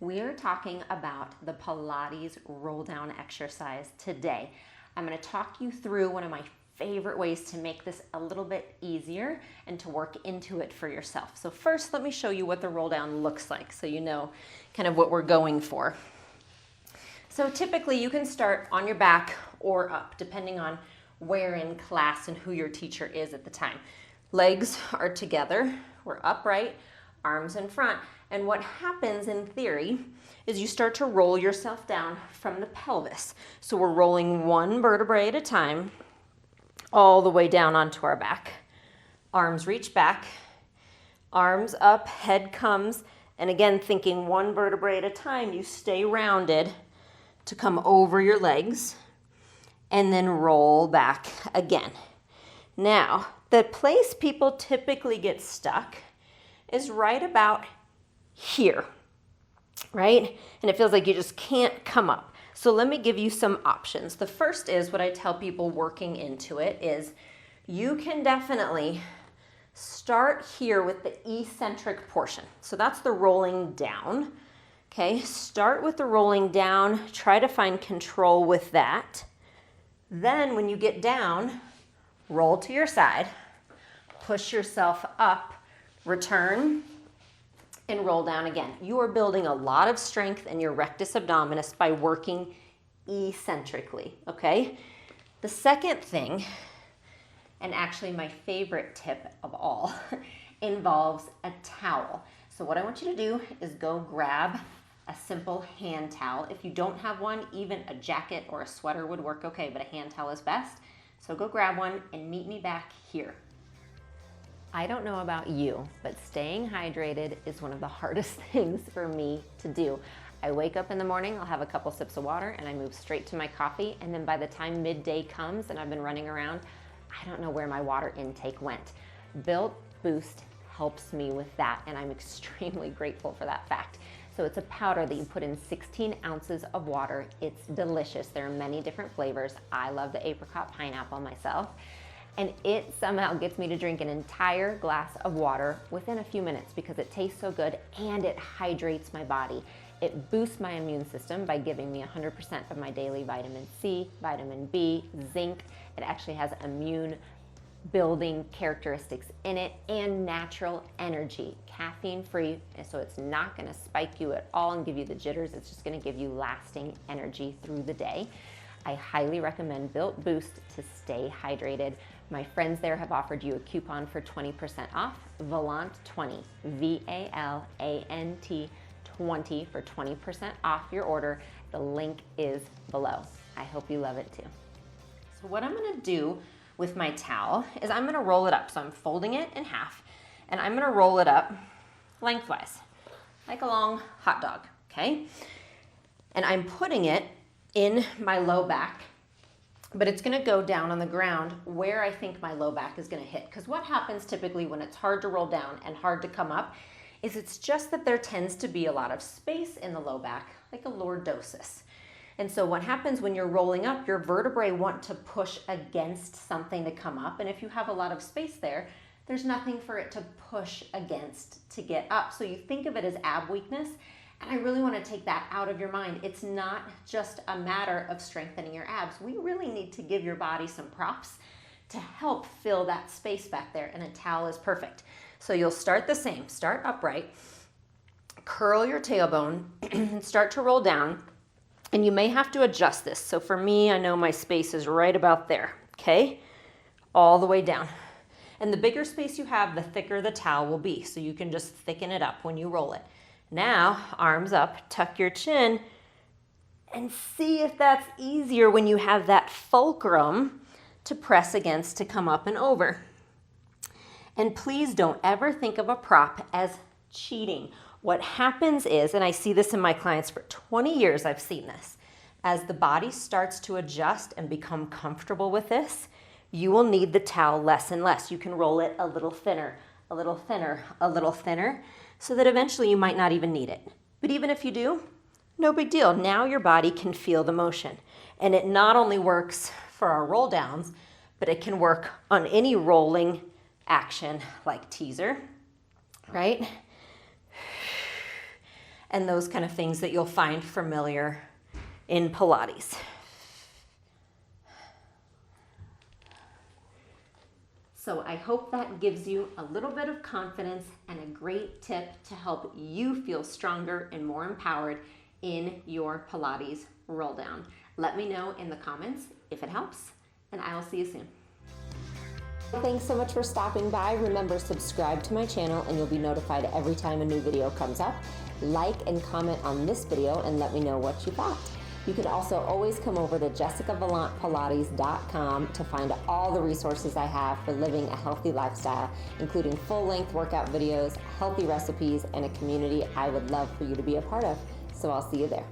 We are talking about the Pilates roll down exercise today. I'm going to talk you through one of my favorite ways to make this a little bit easier and to work into it for yourself. So first, let me show you what the roll down looks like so you know kind of what we're going for. So typically you can start on your back or up, depending on where in class and who your teacher is at the time. Legs are together, we're upright, arms in front. And what happens in theory is you start to roll yourself down from the pelvis. So we're rolling one vertebrae at a time all the way down onto our back. Arms reach back, arms up, head comes, and again, thinking one vertebrae at a time, you stay rounded to come over your legs and then roll back again. Now, the place people typically get stuck is right about here, right? And it feels like you just can't come up. So let me give you some options. The first is what I tell people working into it is you can definitely start here with the eccentric portion. So that's the rolling down, okay? Start with the rolling down, try to find control with that. Then when you get down, roll to your side, push yourself up, return, and roll down again. You are building a lot of strength in your rectus abdominis by working eccentrically, okay? The second thing, and actually my favorite tip of all, involves a towel. So what I want you to do is go grab a simple hand towel. If you don't have one, even a jacket or a sweater would work okay, but a hand towel is best. So go grab one and meet me back here. I don't know about you, but staying hydrated is one of the hardest things for me to do. I wake up in the morning, I'll have a couple sips of water, and I move straight to my coffee, and then by the time midday comes and I've been running around, I don't know where my water intake went. Built Boost helps me with that, and I'm extremely grateful for that fact. So it's a powder that you put in 16 ounces of water. It's delicious. There are many different flavors. I love the apricot pineapple myself. And it somehow gets me to drink an entire glass of water within a few minutes because it tastes so good and it hydrates my body. It boosts my immune system by giving me 100% of my daily vitamin C, vitamin B, zinc. It actually has immune building characteristics in it and natural energy, caffeine free, so it's not going to spike you at all and give you the jitters. It's just going to give you lasting energy through the day. I highly recommend Built Boost to stay hydrated. My friends there have offered you a coupon for 20% off, Valant20, V-A-L-A-N-T 20 for 20% off your order. The link is below. I hope you love it too. So what I'm going to do with my towel is I'm going to roll it up. So I'm folding it in half and I'm going to roll it up lengthwise, like a long hot dog, okay? And I'm putting it in my low back, but it's going to go down on the ground where I think my low back is going to hit. Because what happens typically when it's hard to roll down and hard to come up is it's just that there tends to be a lot of space in the low back, like a lordosis. And so what happens when you're rolling up, your vertebrae want to push against something to come up. And if you have a lot of space there, there's nothing for it to push against to get up. So you think of it as ab weakness. And I really want to take that out of your mind. It's not just a matter of strengthening your abs. We really need to give your body some props to help fill that space back there, and a towel is perfect. So you'll start the same, start upright, curl your tailbone, and start to roll down, and you may have to adjust this. So for me, I know my space is right about there, okay? All the way down. And the bigger space you have, the thicker the towel will be, so you can just thicken it up when you roll it. Now, arms up, tuck your chin, and see if that's easier when you have that fulcrum to press against to come up and over. And please don't ever think of a prop as cheating. What happens is, and I see this in my clients for 20 years, I've seen this, as the body starts to adjust and become comfortable with this, you will need the towel less and less. You can roll it a little thinner, a little thinner, a little thinner, so that eventually you might not even need it. But even if you do, no big deal. Now your body can feel the motion. And it not only works for our roll downs, but it can work on any rolling action like teaser, right? and those kind of things that you'll find familiar in Pilates. So I hope that gives you a little bit of confidence and a great tip to help you feel stronger and more empowered in your Pilates roll down. Let me know in the comments if it helps, and I will see you soon. Thanks so much for stopping by. Remember, subscribe to my channel and you'll be notified every time a new video comes up. Like and comment on this video and let me know what you thought. You can also always come over to jessicavalantpilates.com to find all the resources I have for living a healthy lifestyle, including full-length workout videos, healthy recipes, and a community I would love for you to be a part of. So I'll see you there.